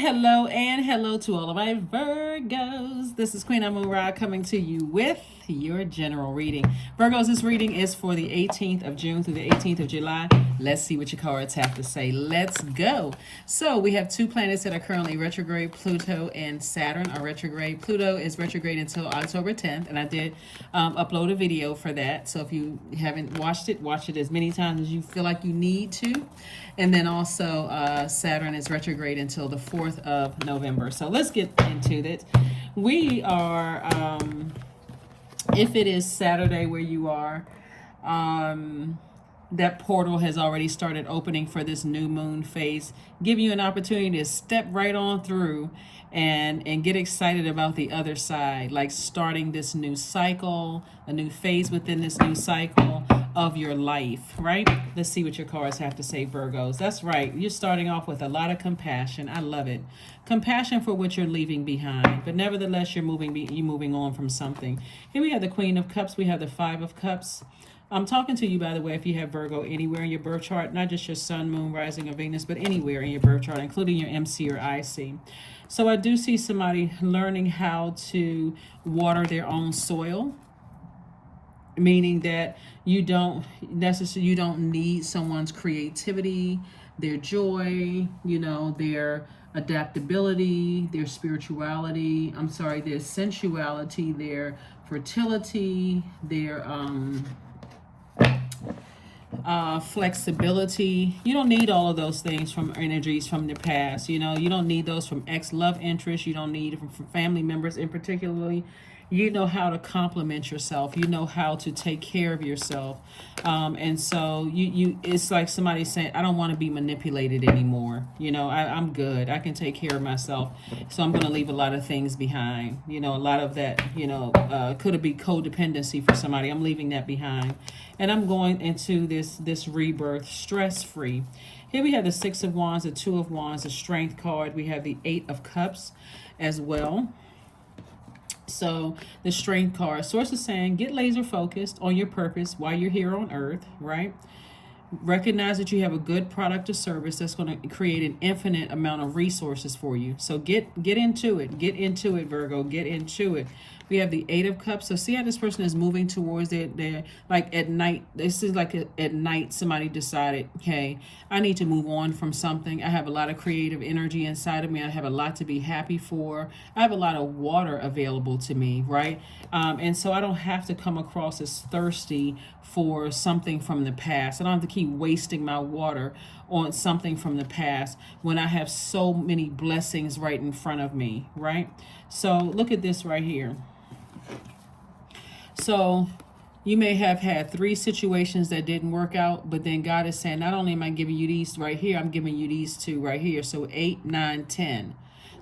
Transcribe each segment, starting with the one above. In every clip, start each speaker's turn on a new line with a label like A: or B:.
A: hello, and hello to all of my Virgos. This is Queen Amun Ra coming to you with your general reading. Virgos, this reading is for the 18th of June through the 18th of July. Let's see what your cards have to say. Let's go. So we have two planets that are currently retrograde. Pluto and Saturn are retrograde. Pluto is retrograde until October 10th, and I did upload a video for that. So if you haven't watched it, watch it as many times as you feel like you need to. And then also Saturn is retrograde until the 4th of November. So let's get into it. We are, if it is Saturday where you are, that portal has already started opening for this new moon phase. Give you an opportunity to step right on through and get excited about the other side, like starting this new cycle, a new phase within this new cycle of your life, right? Let's see what your cards have to say, Virgos. That's right. You're starting off with a lot of compassion. I love it. Compassion for what you're leaving behind, but nevertheless, you're moving on from something. Here we have the Queen of Cups. We have the Five of Cups. I'm talking to you, by the way, if you have Virgo anywhere in your birth chart, not just your sun, moon, rising, or Venus, but anywhere in your birth chart, including your MC or IC. So I do see somebody learning how to water their own soil, meaning that you don't need someone's creativity, their joy, their adaptability, their spirituality, their sensuality, their fertility, their flexibility. You don't need all of those things from energies from the past. You don't need those from ex-love interests. You don't need it from family members in particularly. You know how to compliment yourself. You know how to take care of yourself. And so it's like somebody saying, I don't want to be manipulated anymore. I'm good. I can take care of myself. So I'm going to leave a lot of things behind. A lot of that, could be codependency for somebody. I'm leaving that behind. And I'm going into this rebirth stress-free. Here we have the Six of Wands, the Two of Wands, the Strength card. We have the Eight of Cups as well. So the Strength card, source is saying, get laser focused on your purpose while you're here on earth, right? Recognize that you have a good product or service that's going to create an infinite amount of resources for you. So get into it. Get into it, Virgo. Get into it. We have the Eight of Cups. So see how this person is moving towards their like at night. This is like at night somebody decided, hey, I need to move on from something. I have a lot of creative energy inside of me. I have a lot to be happy for. I have a lot of water available to me, right? And so I don't have to come across as thirsty for something from the past. I don't have to keep wasting my water on something from the past when I have so many blessings right in front of me, right? So look at this right here. So you may have had 3 situations that didn't work out, but then God is saying, not only am I giving you these right here, I'm giving you these 2 right here. So 8, 9, 10.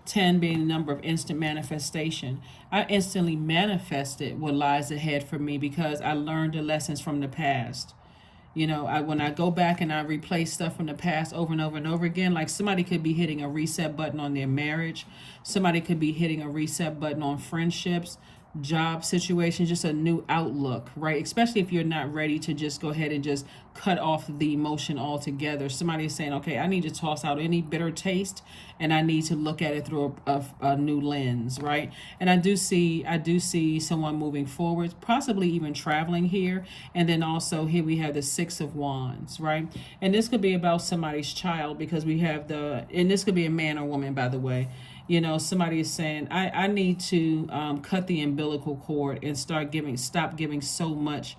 A: 10 being the number of instant manifestation. I instantly manifested what lies ahead for me because I learned the lessons from the past. When I go back and I replay stuff from the past over and over and over again, like somebody could be hitting a reset button on their marriage. Somebody could be hitting a reset button on friendships, job situations, just a new outlook, right? Especially if you're not ready to just go ahead and just cut off the emotion altogether. Somebody is saying, okay, I need to toss out any bitter taste and I need to look at it through a new lens, right? And I do see someone moving forward, possibly even traveling here. And then also here we have the Six of Wands, right? And this could be about somebody's child because we have and this could be a man or woman, by the way. Somebody is saying, I need to cut the umbilical cord and stop giving so much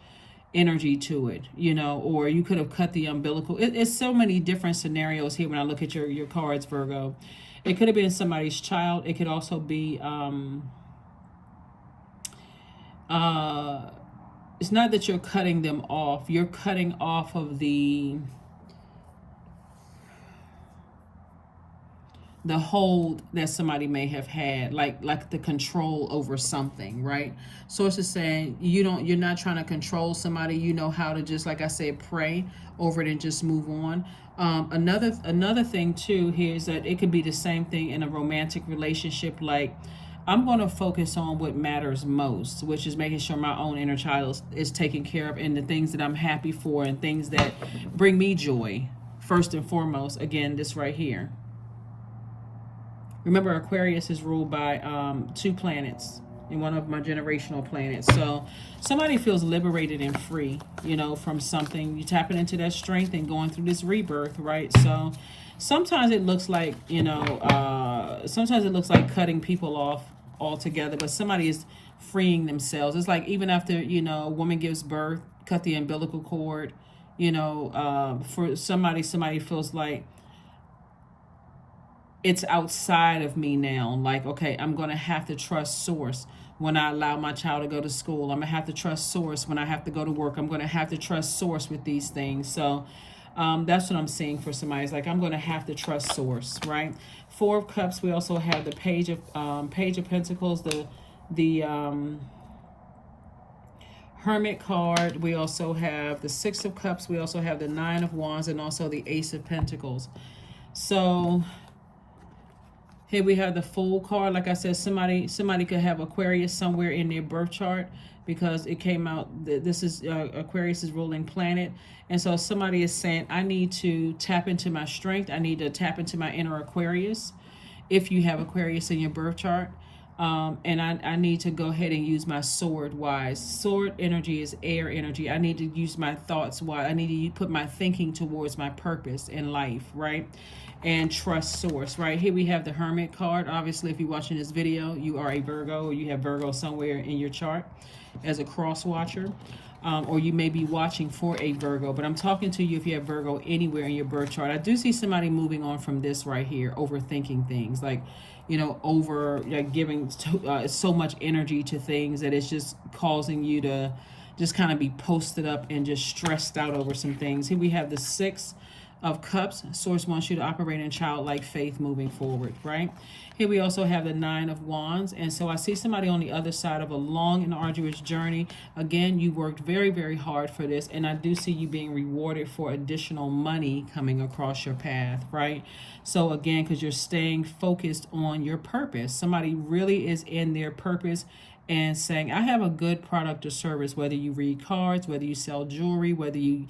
A: energy to it, or you could have cut the umbilical. It's so many different scenarios here when I look at your cards, Virgo. It could have been somebody's child. It could also be, it's not that you're cutting them off. You're cutting off of the hold that somebody may have had, like the control over something, right? Source is saying you're not trying to control somebody. You know how to just, like I said, pray over it and just move on. Another thing too here is that it could be the same thing in a romantic relationship. Like, I'm going to focus on what matters most, which is making sure my own inner child is taken care of and the things that I'm happy for and things that bring me joy. First and foremost, again, this right here. Remember, Aquarius is ruled by 2 planets and one of my generational planets. So somebody feels liberated and free, from something. You tapping into that strength and going through this rebirth, right? So sometimes it looks like, sometimes it looks like cutting people off altogether, but somebody is freeing themselves. It's like even after, a woman gives birth, cut the umbilical cord, for somebody feels like it's outside of me now. Like, okay, I'm going to have to trust source when I allow my child to go to school. I'm going to have to trust source when I have to go to work. I'm going to have to trust source with these things. So that's what I'm seeing for somebody. It's like, I'm going to have to trust source, right? 4 of Cups. We also have the Page of Pentacles, the Hermit card. We also have the 6 of Cups. We also have the 9 of Wands and also the Ace of Pentacles. So here we have the Fool card. Like I said, somebody could have Aquarius somewhere in their birth chart, because it came out that this is Aquarius' ruling planet. And so somebody is saying, I need to tap into my strength. I need to tap into my inner Aquarius, if you have Aquarius in your birth chart. And I need to go ahead and use my sword wise. Sword energy is air energy. I need to use my thoughts wise. I need to put my thinking towards my purpose in life, right? And trust source, right? Here we have the Hermit card. Obviously, if you're watching this video, you are a Virgo, or you have Virgo somewhere in your chart as a cross watcher. Or you may be watching for a Virgo, but I'm talking to you if you have Virgo anywhere in your birth chart. I do see somebody moving on from this right here, overthinking things, like, giving so much energy to things that it's just causing you to just kind of be posted up and just stressed out over some things. Here we have the 6 of Cups. Source wants you to operate in childlike faith moving forward, right? Here we also have the 9 of Wands. And so I see somebody on the other side of a long and arduous journey. Again, you worked very, very hard for this. And I do see you being rewarded for additional money coming across your path, right? So again, because you're staying focused on your purpose. Somebody really is in their purpose and saying, I have a good product or service, whether you read cards, whether you sell jewelry, whether you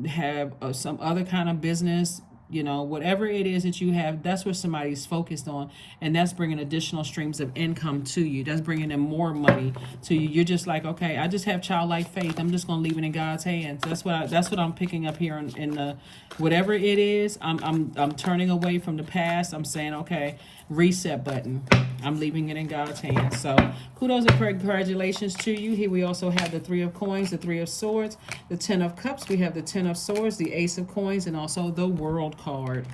A: have some other kind of business, whatever it is that you have, that's what somebody's focused on. And that's bringing additional streams of income to you. That's bringing in more money to you. You're just like, okay, I just have childlike faith. I'm just going to leave it in God's hands. That's what I'm picking up here in the, whatever it is. I'm turning away from the past. I'm saying, okay, reset button. I'm leaving it in God's hands. So kudos and congratulations to you. Here we also have the 3 of Coins, the 3 of Swords, the 10 of Cups. We have the 10 of Swords, the Ace of Coins, and also the World card.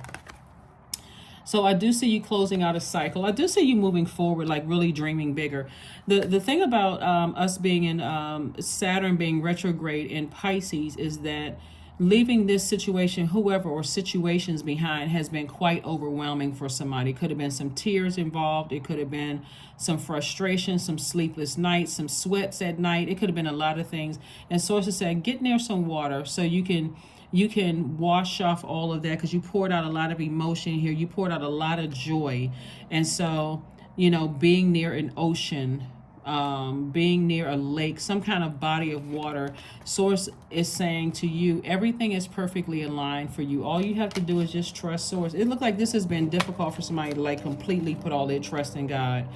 A: So I do see you closing out a cycle. I do see you moving forward, like really dreaming bigger. The thing about us being in Saturn being retrograde in Pisces is that leaving this situation, whoever or situations behind, has been quite overwhelming for somebody. It could have been some tears involved. It could have been some frustration, some sleepless nights, some sweats at night. It could have been a lot of things. And sources said, get near some water so you can wash off all of that, because you poured out a lot of emotion here. You poured out a lot of joy. And so, being near an ocean, being near a lake, some kind of body of water, source is saying to you, everything is perfectly aligned for you. All you have to do is just trust source. It looked like this has been difficult for somebody to like completely put all their trust in God.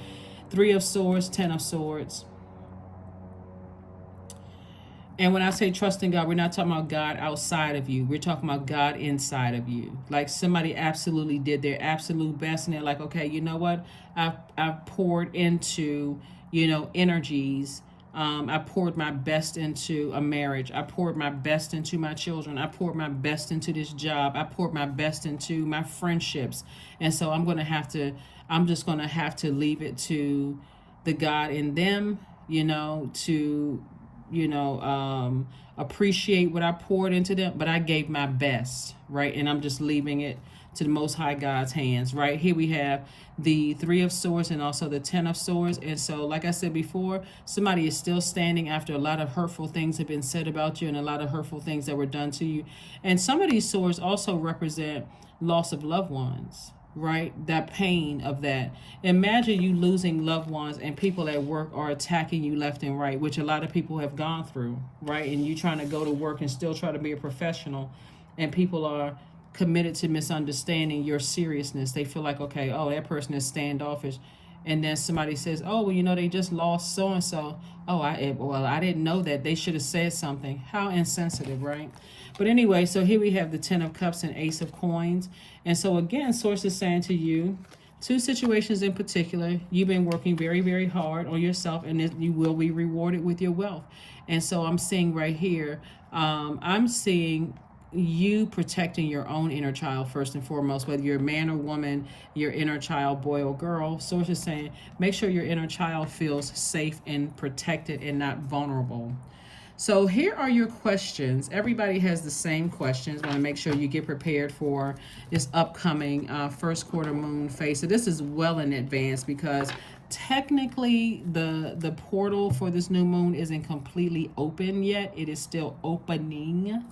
A: 3 of Swords, 10 of Swords. And when I say trust in God, we're not talking about God outside of you. We're talking about God inside of you. Like somebody absolutely did their absolute best, and they're like, okay, you know what? I've poured into, energies. I poured my best into a marriage. I poured my best into my children. I poured my best into this job. I poured my best into my friendships. And so I'm just going to have to leave it to the God in them, to appreciate what I poured into them, but I gave my best, right? And I'm just leaving it to the Most High God's hands, right? Here we have the 3 of Swords and also the 10 of Swords. And so, like I said before, somebody is still standing after a lot of hurtful things have been said about you and a lot of hurtful things that were done to you. And some of these swords also represent loss of loved ones, right? That pain of that. Imagine you losing loved ones and people at work are attacking you left and right, which a lot of people have gone through, right? And you trying to go to work and still try to be a professional, and people are committed to misunderstanding your seriousness. They feel like, okay, oh, that person is standoffish. And then somebody says, oh, well, you know, they just lost so and so. Oh, I didn't know that. They should have said something. How insensitive, right? But anyway, so here we have the 10 of Cups and Ace of Coins. And so again, Source is saying to you, two situations in particular, you've been working very, very hard on yourself, and you will be rewarded with your wealth. And so I'm seeing right here, I'm seeing you protecting your own inner child first and foremost, whether you're a man or woman, your inner child, boy or girl. Source is saying, make sure your inner child feels safe and protected and not vulnerable. So here are your questions. Everybody has the same questions. Want to make sure you get prepared for this upcoming first quarter moon phase. So this is well in advance, because technically the portal for this new moon isn't completely open yet. It is still opening.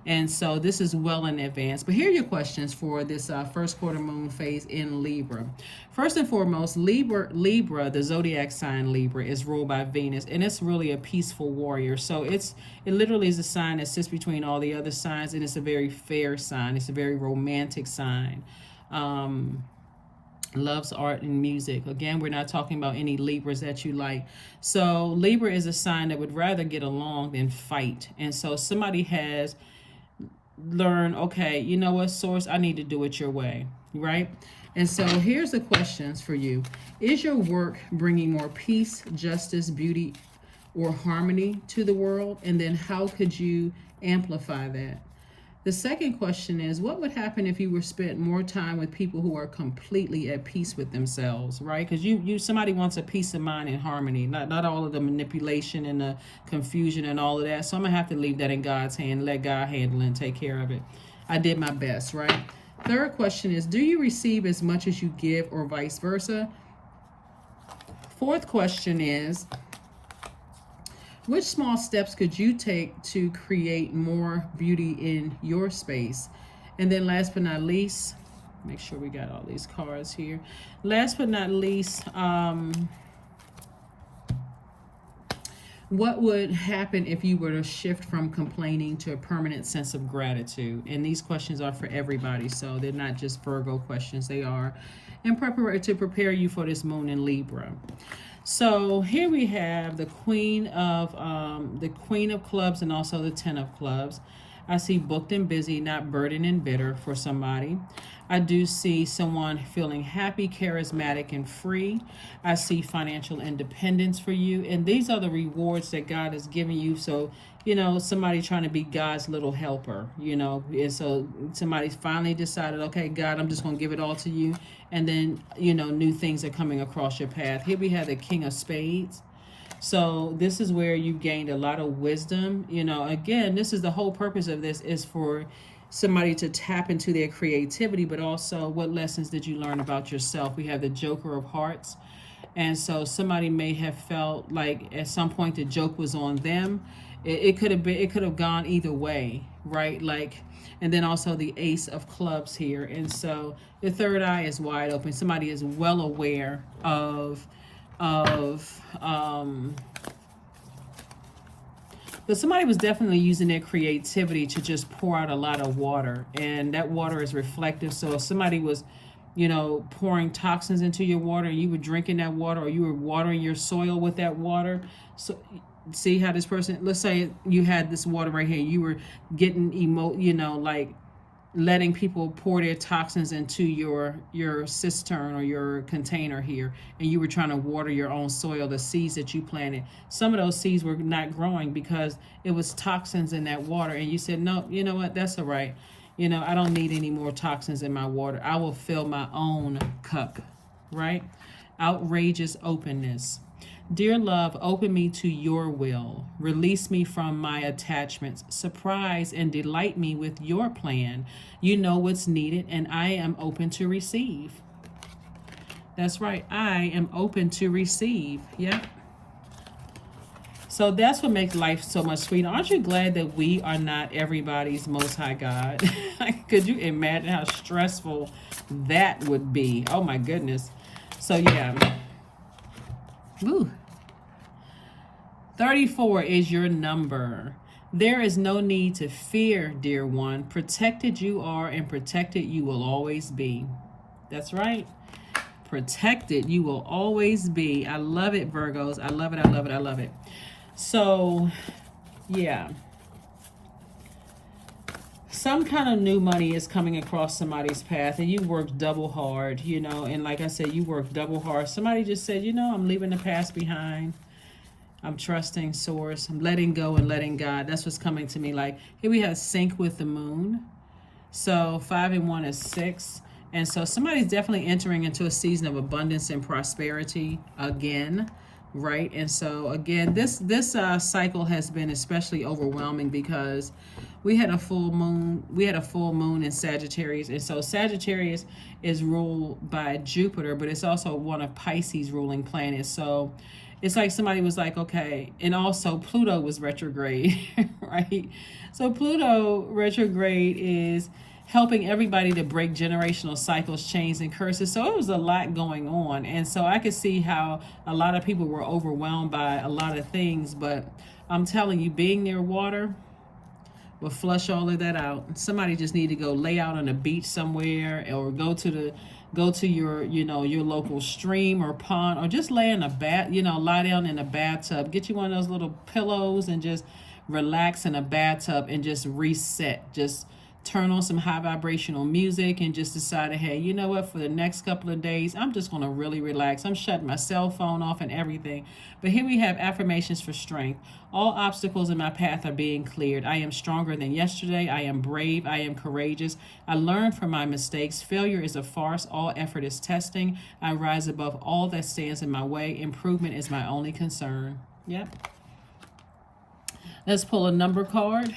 A: And so this is well in advance. But here are your questions for this first quarter moon phase in Libra. First and foremost, Libra, the zodiac sign Libra, is ruled by Venus, and it's really a peaceful warrior. So it literally is a sign that sits between all the other signs, and it's a very fair sign. It's a very romantic sign. Loves art and music. Again, we're not talking about any Libras that you like. So Libra is a sign that would rather get along than fight. And so somebody has learn, okay, you know what, Source, I need to do it your way, right? And so here's the questions for you. Is your work bringing more peace, justice, beauty, or harmony to the world? And then how could you amplify that? The second question is, what would happen if you were spent more time with people who are completely at peace with themselves, right? Because somebody wants a peace of mind and harmony, not all of the manipulation and the confusion and all of that. So I'm going to have to leave that in God's hand, let God handle it and take care of it. I did my best, right? Third question is, do you receive as much as you give, or vice versa? Fourth question is, which small steps could you take to create more beauty in your space? And then last but not least, make sure we got all these cards here. Last but not least, what would happen if you were to shift from complaining to a permanent sense of gratitude? And these questions are for everybody, so they're not just Virgo questions. They are in preparation to prepare you for this moon in Libra. So here we have the Queen of Clubs and also the 10 of Clubs. I see booked and busy, not burdened and bitter for somebody. I do see someone feeling happy, charismatic, and free. I see financial independence for you. And these are the rewards that God has given you. So, you know, somebody trying to be God's little helper, you know. And so somebody's finally decided, okay, God, I'm just going to give it all to you. And then, you know, new things are coming across your path. Here we have the King of Spades. So this is where you gained a lot of wisdom. You know, again, this is the whole purpose of this, is for somebody to tap into their creativity, but also what lessons did you learn about yourself? We have the Joker of Hearts. And so somebody may have felt like at some point the joke was on them. It could have gone either way, right? Like, and then also the Ace of Clubs here. And so the third eye is wide open. Somebody is well aware but somebody was definitely using their creativity to just pour out a lot of water, and that water is reflective. So if somebody was, you know, pouring toxins into your water and you were drinking that water, or you were watering your soil with that water, so see how this person, let's say you had this water right here, you were getting like letting people pour their toxins into your cistern or your container here, and you were trying to water your own soil, the seeds that you planted. Some of those seeds were not growing because it was toxins in that water, and you said, no, you know what, that's all right. You know, I don't need any more toxins in my water. I will fill my own cup, right? Outrageous openness. Dear love, open me to your will. Release me from my attachments. Surprise and delight me with your plan. You know what's needed, and I am open to receive. That's right. I am open to receive. Yeah. So that's what makes life so much sweeter. Aren't you glad that we are not everybody's most high God? Could you imagine how stressful that would be? Oh, my goodness. So, yeah. Woo. 34 is your number. There is no need to fear, dear one. Protected you are, and protected you will always be. That's right. Protected you will always be. I love it, Virgos. I love it. I love it. I love it. So, yeah. Some kind of new money is coming across somebody's path, and you worked double hard, you know, and like I said, you worked double hard. Somebody just said, you know, I'm leaving the past behind. I'm trusting source. I'm letting go and letting God. That's what's coming to me. Like, here we have sync with the moon. So 5 and 1 is 6. And so somebody's definitely entering into a season of abundance and prosperity again, right? And so again, this cycle has been especially overwhelming because we had a full moon in Sagittarius, and so Sagittarius is ruled by Jupiter, but it's also one of Pisces' ruling planets. So it's like somebody was like, okay, and also Pluto was retrograde, right? So Pluto retrograde is helping everybody to break generational cycles, chains, and curses. So it was a lot going on. And so I could see how a lot of people were overwhelmed by a lot of things. But I'm telling you, being near water will flush all of that out. Somebody just need to go lay out on a beach somewhere, or go to your, you know, your local stream or pond, or just lay in a bath, you know, lie down in a bathtub. Get you one of those little pillows and just relax in a bathtub and just reset. Just turn on some high vibrational music and just decide, hey, you know what, for the next couple of days, I'm just going to really relax. I'm shutting my cell phone off and everything. But here we have affirmations for strength. All obstacles in my path are being cleared. I am stronger than yesterday. I am brave. I am courageous. I learn from my mistakes. Failure is a farce. All effort is testing. I rise above all that stands in my way. Improvement is my only concern. Yep. Let's pull a number card.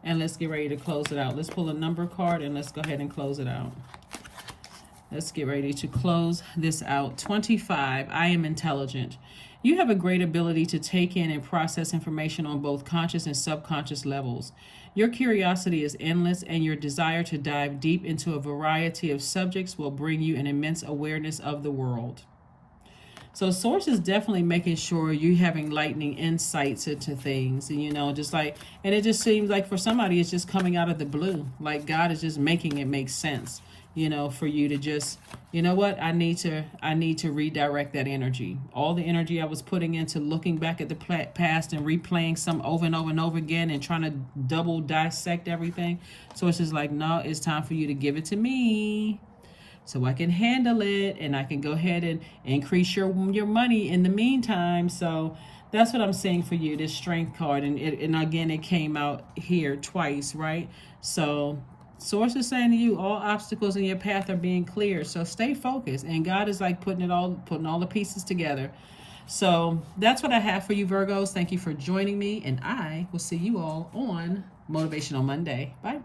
A: And let's get ready to close it out. Let's pull a number card and let's go ahead and close it out. Let's get ready to close this out. 25, I am intelligent. You have a great ability to take in and process information on both conscious and subconscious levels. Your curiosity is endless, and your desire to dive deep into a variety of subjects will bring you an immense awareness of the world. So source is definitely making sure you're having lightning insights into things, and, you know, just like, and it just seems like for somebody, it's just coming out of the blue. Like God is just making it make sense, you know, for you to just, you know what, I need to redirect that energy. All the energy I was putting into looking back at the past and replaying some over and over and over again and trying to double dissect everything. So it's just like, no, it's time for you to give it to me, so I can handle it, and I can go ahead and increase your money in the meantime. So that's what I'm saying for you, this strength card. And again, it came out here twice, right? So source is saying to you, all obstacles in your path are being cleared. So stay focused. And God is like putting all the pieces together. So that's what I have for you, Virgos. Thank you for joining me. And I will see you all on Motivational Monday. Bye.